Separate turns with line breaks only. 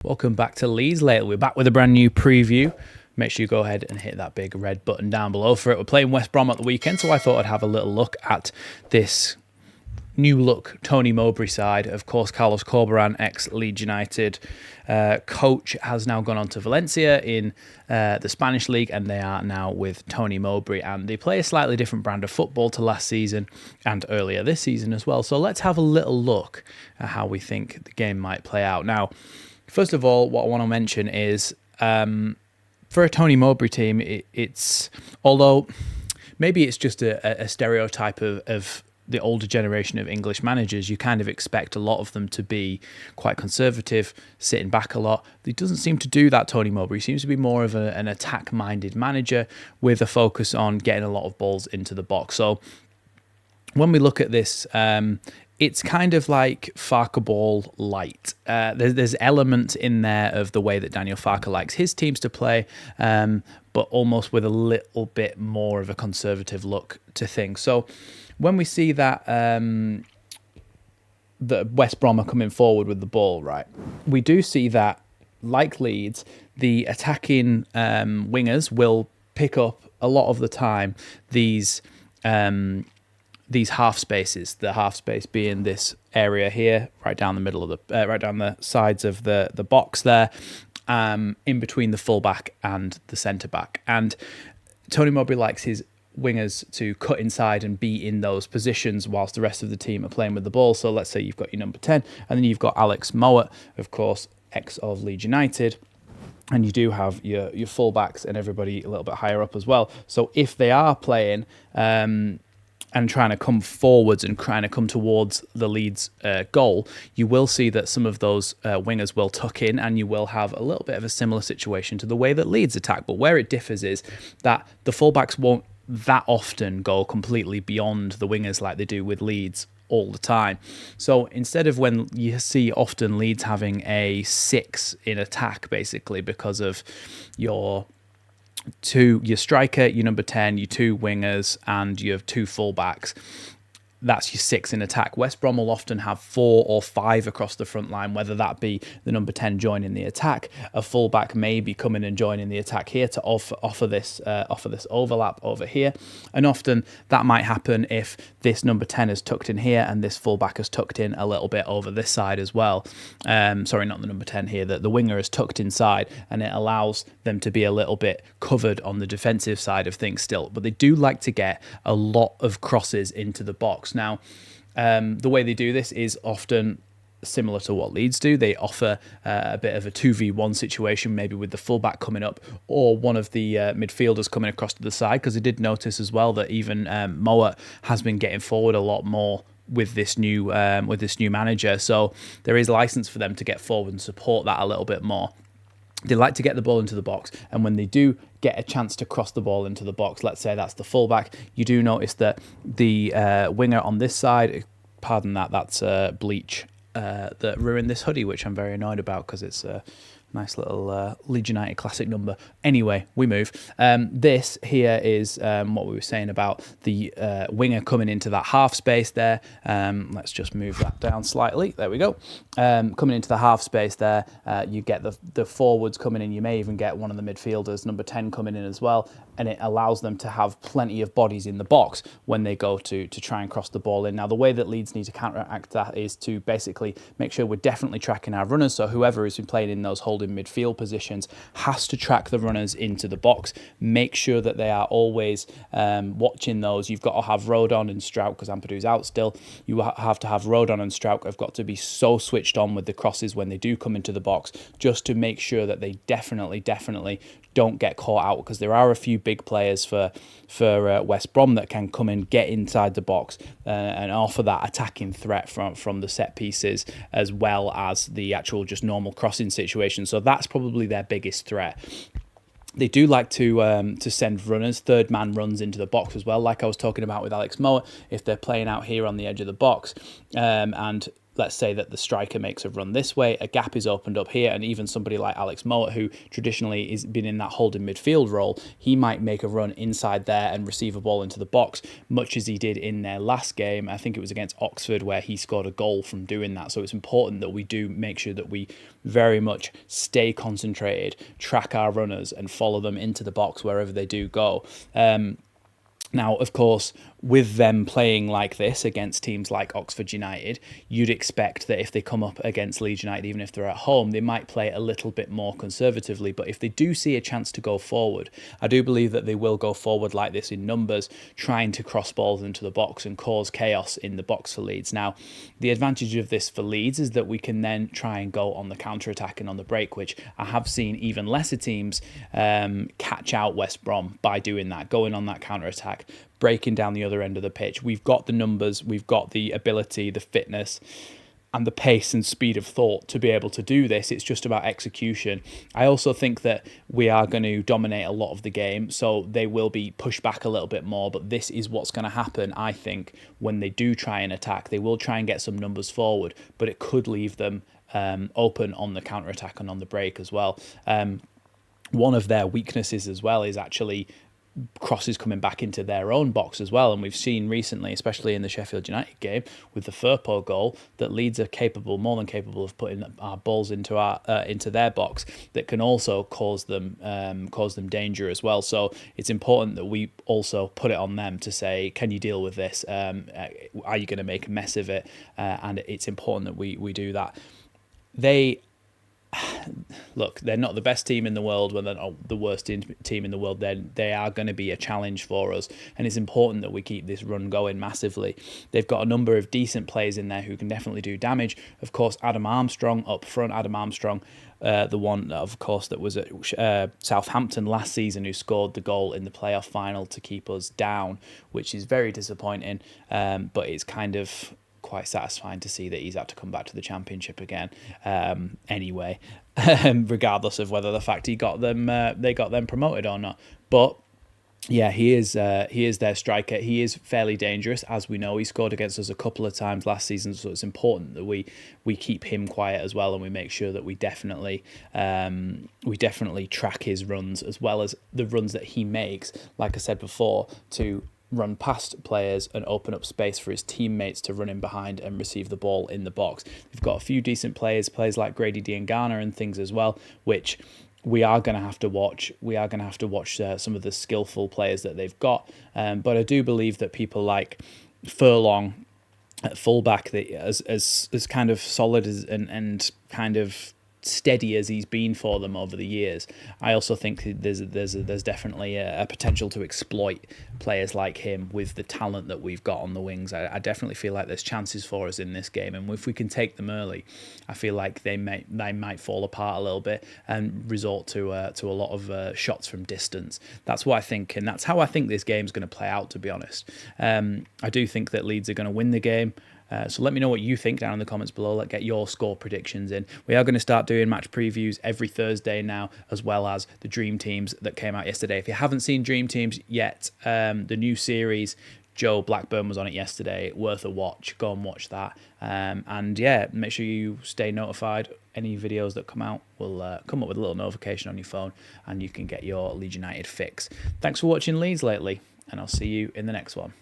Welcome back to Leeds Lately. We're back with a brand new preview. Make sure you go ahead and hit that big red button down below for it. We're playing West Brom at the weekend, so I thought I'd have a little look at this new look Tony Mowbray side. Of course, Carlos Corberán, ex-Leeds United coach, has now gone on to Valencia in the Spanish league, and they are now with Tony Mowbray, and they play a slightly different brand of football to last season and earlier this season as well. So let's have a little look at how we think the game might play out. Now, first of all, what I want to mention is for a Tony Mowbray team, it's although maybe it's just a stereotype of the older generation of English managers, you kind of expect a lot of them to be quite conservative, sitting back a lot. He doesn't seem to do that, Tony Mowbray. He seems to be more of an attack-minded manager with a focus on getting a lot of balls into the box. So when we look at this, it's kind of like Farke ball light. There's elements in there of the way that Daniel Farke likes his teams to play, but almost with a little bit more of a conservative look to things. So when we see that the West Brom are coming forward with the ball, right, we do see that, like Leeds, the attacking wingers will pick up a lot of the time these half spaces. The half space being this area here, right down the middle of the, right down the sides of the box there, in between the fullback and the centre back. And Tony Mowbray likes his wingers to cut inside and be in those positions whilst the rest of the team are playing with the ball. So let's say you've got your number 10, and then you've got Alex Mowat, of course, ex of Leeds United. And you do have your fullbacks and everybody a little bit higher up as well. So if they are playing and trying to come forwards and trying to come towards the Leeds goal, you will see that some of those wingers will tuck in, and you will have a little bit of a similar situation to the way that Leeds attack. But where it differs is that the fullbacks won't that often go completely beyond the wingers like they do with Leeds all the time. So instead of when you see often Leeds having a 6 in attack, basically because of your striker, your number 10, your 2 wingers, and your 2 fullbacks, that's your 6 in attack. West Brom will often have 4 or 5 across the front line, whether that be the number 10 joining the attack, a fullback may be coming and joining the attack here to offer this overlap over here. And often that might happen if this number 10 is tucked in here and this fullback is tucked in a little bit over this side as well. Sorry, not the number 10 here, the winger is tucked inside, and it allows them to be a little bit covered on the defensive side of things still. But they do like to get a lot of crosses into the box. Now, the way they do this is often similar to what Leeds do. They offer a bit of a 2v1 situation, maybe with the fullback coming up or one of the midfielders coming across to the side, because I did notice as well that even Mowat has been getting forward a lot more with this new manager. So there is license for them to get forward and support that a little bit more. They like to get the ball into the box, and when they do get a chance to cross the ball into the box, let's say that's the fullback, you do notice that the winger on this side, pardon that, that's Bleach, that ruined this hoodie, which I'm very annoyed about because it's a nice little Leeds United classic number. Anyway, we move. This here is what we were saying about the winger coming into that half space there. Let's just move that down slightly. There we go. Coming into the half space there, you get the forwards coming in. You may even get one of the midfielders, number 10, coming in as well. And it allows them to have plenty of bodies in the box when they go to try and cross the ball in. Now, the way that Leeds need to counteract that is to basically make sure we're definitely tracking our runners. So whoever has been playing in those holding midfield positions has to track the runners into the box. Make sure that they are always watching those. You've got to have Rodon and Strout, because Ampadu's out still. You have to have Rodon and Strout have got to be so switched on with the crosses when they do come into the box, just to make sure that they definitely don't get caught out, because there are a few big players for West Brom that can come and get inside the box and offer that attacking threat from the set pieces, as well as the actual just normal crossing situation. So that's probably their biggest threat. They do like to send runners, third man runs into the box as well, like I was talking about with Alex Mowat. If they're playing out here on the edge of the box and let's say that the striker makes a run this way, a gap is opened up here, and even somebody like Alex Mowat, who traditionally has been in that holding midfield role, he might make a run inside there and receive a ball into the box, much as he did in their last game. I think it was against Oxford where he scored a goal from doing that. So it's important that we do make sure that we very much stay concentrated, track our runners, and follow them into the box wherever they do go. Now, of course, with them playing like this against teams like Oxford United, you'd expect that if they come up against Leeds United, even if they're at home, they might play a little bit more conservatively. But if they do see a chance to go forward, I do believe that they will go forward like this in numbers, trying to cross balls into the box and cause chaos in the box for Leeds. Now, the advantage of this for Leeds is that we can then try and go on the counter-attack and on the break, which I have seen even lesser teams catch out West Brom by doing that, going on that counter-attack, breaking down the other end of the pitch. We've got the numbers, we've got the ability, the fitness, and the pace and speed of thought to be able to do this. It's just about execution. I also think that we are going to dominate a lot of the game, so they will be pushed back a little bit more, but this is what's going to happen, I think, when they do try and attack. They will try and get some numbers forward, but it could leave them open on the counter-attack and on the break as well. One of their weaknesses as well is actually crosses coming back into their own box as well, and we've seen recently, especially in the Sheffield United game with the Firpo goal, that Leeds are capable, more than capable, of putting our balls into their box that can also cause them danger as well. So it's important that we also put it on them to say, can you deal with this? Are you going to make a mess of it? And it's important that we do that. Look, they're not the best team in the world, but they're not the worst team in the world. They are going to be a challenge for us, and it's important that we keep this run going massively. They've got a number of decent players in there who can definitely do damage. Of course, Adam Armstrong up front. Adam Armstrong, the one, of course, that was at Southampton last season, who scored the goal in the playoff final to keep us down, which is very disappointing, but it's kind of quite satisfying to see that he's had to come back to the Championship again anyway, regardless of whether the fact they got them promoted or not. But yeah, he is their striker. He is fairly dangerous, as we know. He scored against us a couple of times last season, so it's important that we keep him quiet as well, and we make sure that we definitely track his runs as well as the runs that he makes, like I said before, to run past players and open up space for his teammates to run in behind and receive the ball in the box. We've got a few decent players like Grady Diangana and things as well, which we are going to have to watch. We are going to have to watch some of the skillful players that they've got. But I do believe that people like Furlong at fullback, that as kind of solid and kind of steady as he's been for them over the years, I also think there's definitely a potential to exploit players like him with the talent that we've got on the wings. I definitely feel like there's chances for us in this game, and if we can take them early, I feel like they might fall apart a little bit and resort to a lot of shots from distance. That's what I think, and that's how I think this game's going to play out, to be honest. I do think that Leeds are going to win the game. So let me know what you think down in the comments below. Let's get your score predictions in. We are going to start doing match previews every Thursday now, as well as the Dream Teams that came out yesterday. If you haven't seen Dream Teams yet, the new series, Joe Blackburn was on it yesterday. Worth a watch. Go and watch that. And yeah, make sure you stay notified. Any videos that come out will come up with a little notification on your phone, and you can get your Leeds United fix. Thanks for watching Leeds Lately, and I'll see you in the next one.